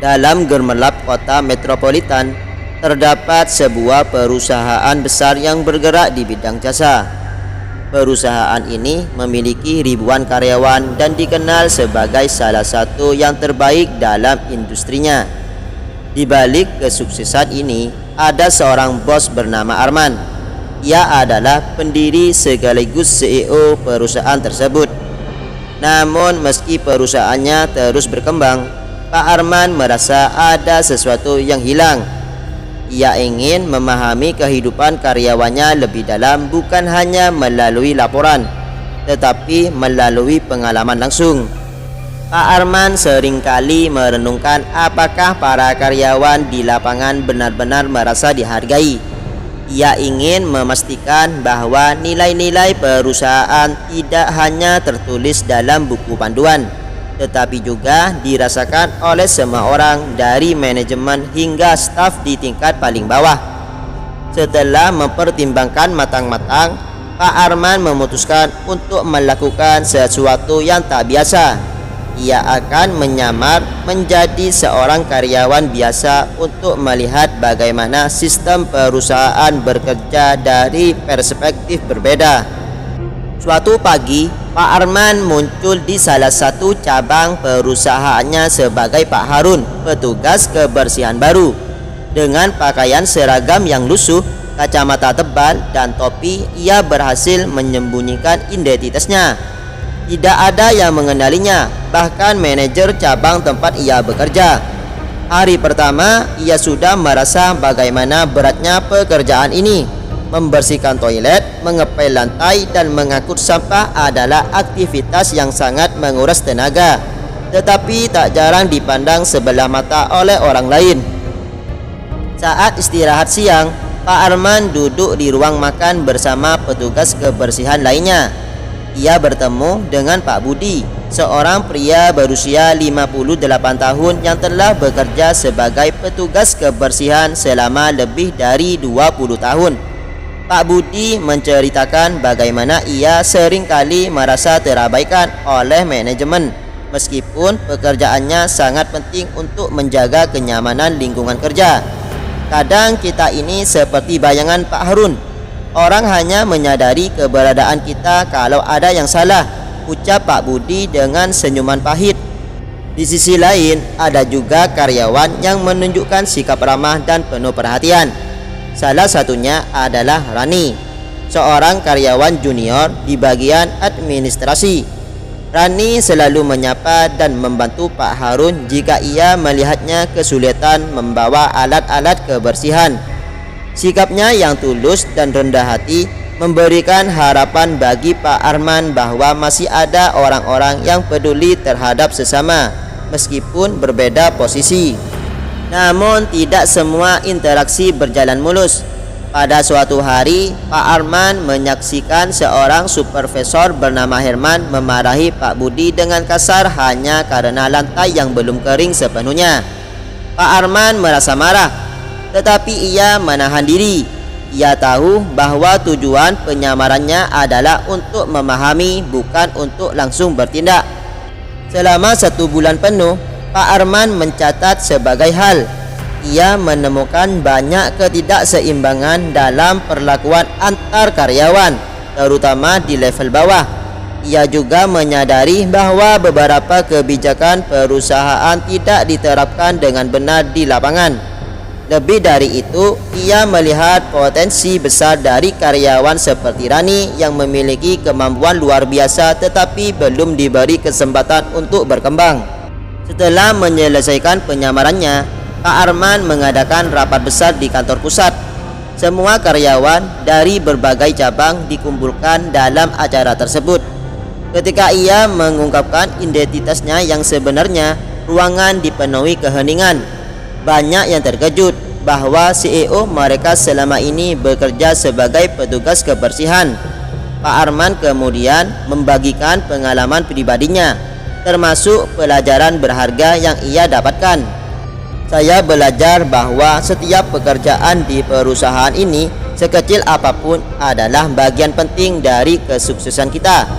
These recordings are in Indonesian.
Dalam gemerlap kota metropolitan, terdapat sebuah perusahaan besar yang bergerak di bidang jasa. Perusahaan ini memiliki ribuan karyawan dan dikenal sebagai salah satu yang terbaik dalam industrinya. Di balik kesuksesan ini, ada seorang bos bernama Arman. Ia adalah pendiri sekaligus CEO perusahaan tersebut. Namun meski perusahaannya terus berkembang, Pak Arman merasa ada sesuatu yang hilang. Ia ingin memahami kehidupan karyawannya lebih dalam, bukan hanya melalui laporan, tetapi melalui pengalaman langsung. Pak Arman seringkali merenungkan apakah para karyawan di lapangan benar-benar merasa dihargai. Ia ingin memastikan bahwa nilai-nilai perusahaan tidak hanya tertulis dalam buku panduan, tetapi juga dirasakan oleh semua orang dari manajemen hingga staf di tingkat paling bawah. Setelah mempertimbangkan matang-matang, Pak Arman memutuskan untuk melakukan sesuatu yang tak biasa. Ia akan menyamar menjadi seorang karyawan biasa untuk melihat bagaimana sistem perusahaan bekerja dari perspektif berbeda. Suatu pagi, Pak Arman muncul di salah satu cabang perusahaannya sebagai Pak Harun, petugas kebersihan baru. Dengan pakaian seragam yang lusuh, kacamata tebal, dan topi, ia berhasil menyembunyikan identitasnya. Tidak ada yang mengenalinya, bahkan manajer cabang tempat ia bekerja. Hari pertama, ia sudah merasa bagaimana beratnya pekerjaan ini. Membersihkan toilet, mengepel lantai, dan mengangkut sampah adalah aktivitas yang sangat menguras tenaga, tetapi tak jarang dipandang sebelah mata oleh orang lain. Saat istirahat siang, Pak Arman duduk di ruang makan bersama petugas kebersihan lainnya. Ia bertemu dengan Pak Budi, seorang pria berusia 58 tahun yang telah bekerja sebagai petugas kebersihan selama lebih dari 20 tahun. Pak Budi menceritakan bagaimana ia seringkali merasa terabaikan oleh manajemen, meskipun pekerjaannya sangat penting untuk menjaga kenyamanan lingkungan kerja. Kadang kita ini seperti bayangan Pak Harun. Orang hanya menyadari keberadaan kita kalau ada yang salah, ucap Pak Budi dengan senyuman pahit. Di sisi lain, ada juga karyawan yang menunjukkan sikap ramah dan penuh perhatian. Salah satunya adalah Rani, seorang karyawan junior di bagian administrasi. Rani selalu menyapa dan membantu Pak Harun jika ia melihatnya kesulitan membawa alat-alat kebersihan. Sikapnya yang tulus dan rendah hati memberikan harapan bagi Pak Arman bahwa masih ada orang-orang yang peduli terhadap sesama, meskipun berbeda posisi. Namun tidak semua interaksi berjalan mulus. Pada suatu hari, Pak Arman menyaksikan seorang supervisor bernama Herman memarahi Pak Budi dengan kasar hanya karena lantai yang belum kering sepenuhnya. Pak Arman merasa marah, tetapi ia menahan diri. Ia tahu bahwa tujuan penyamarannya adalah untuk memahami, bukan untuk langsung bertindak. Selama 1 bulan penuh, Pak Arman mencatat sebagai hal. Ia menemukan banyak ketidakseimbangan dalam perlakuan antar karyawan, terutama di level bawah. Ia juga menyadari bahwa beberapa kebijakan perusahaan tidak diterapkan dengan benar di lapangan. Lebih dari itu, ia melihat potensi besar dari karyawan seperti Rani yang memiliki kemampuan luar biasa tetapi belum diberi kesempatan untuk berkembang. Setelah menyelesaikan penyamarannya, Pak Arman mengadakan rapat besar di kantor pusat. Semua karyawan dari berbagai cabang dikumpulkan dalam acara tersebut. Ketika ia mengungkapkan identitasnya yang sebenarnya, ruangan dipenuhi keheningan. Banyak yang terkejut bahwa CEO mereka selama ini bekerja sebagai petugas kebersihan. Pak Arman kemudian membagikan pengalaman pribadinya, termasuk pelajaran berharga yang ia dapatkan. Saya belajar bahwa setiap pekerjaan di perusahaan ini, sekecil apapun, adalah bagian penting dari kesuksesan kita.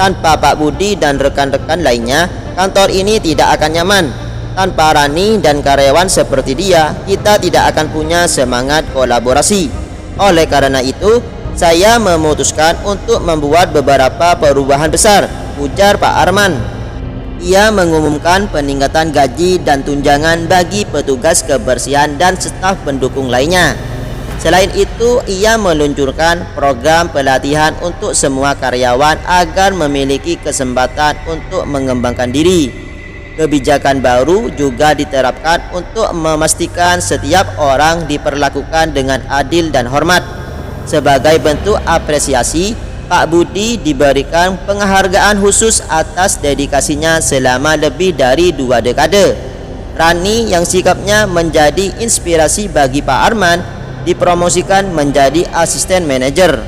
Tanpa Pak Budi dan rekan-rekan lainnya, kantor ini tidak akan nyaman. Tanpa Rani dan karyawan seperti dia, kita tidak akan punya semangat kolaborasi. Oleh karena itu, saya memutuskan untuk membuat beberapa perubahan besar, ujar Pak Arman. Ia mengumumkan peningkatan gaji dan tunjangan bagi petugas kebersihan dan staf pendukung lainnya. Selain itu, ia meluncurkan program pelatihan untuk semua karyawan agar memiliki kesempatan untuk mengembangkan diri. Kebijakan baru juga diterapkan untuk memastikan setiap orang diperlakukan dengan adil dan hormat. Sebagai bentuk apresiasi, Pak Budi diberikan penghargaan khusus atas dedikasinya selama lebih dari 2 dekade. Rani yang sikapnya menjadi inspirasi bagi Pak Arman dipromosikan menjadi asisten manajer.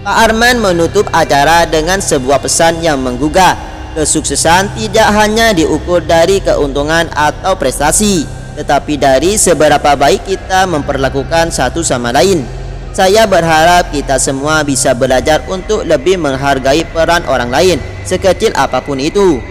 Pak Arman menutup acara dengan sebuah pesan yang menggugah. Kesuksesan tidak hanya diukur dari keuntungan atau prestasi, tetapi dari seberapa baik kita memperlakukan satu sama lain. Saya berharap kita semua bisa belajar untuk lebih menghargai peran orang lain, sekecil apapun itu.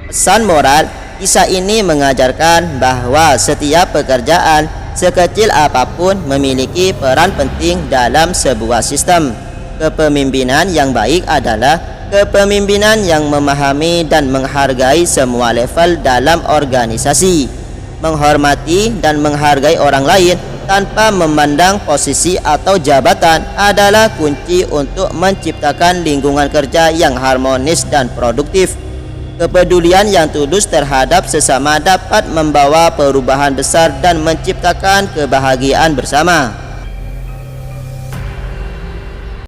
Pesan moral, kisah ini mengajarkan bahwa setiap pekerjaan, sekecil apapun, memiliki peran penting dalam sebuah sistem. Kepemimpinan yang baik adalah kepemimpinan yang memahami dan menghargai semua level dalam organisasi. Menghormati dan menghargai orang lain tanpa memandang posisi atau jabatan adalah kunci untuk menciptakan lingkungan kerja yang harmonis dan produktif. Kepedulian yang tulus terhadap sesama dapat membawa perubahan besar dan menciptakan kebahagiaan bersama.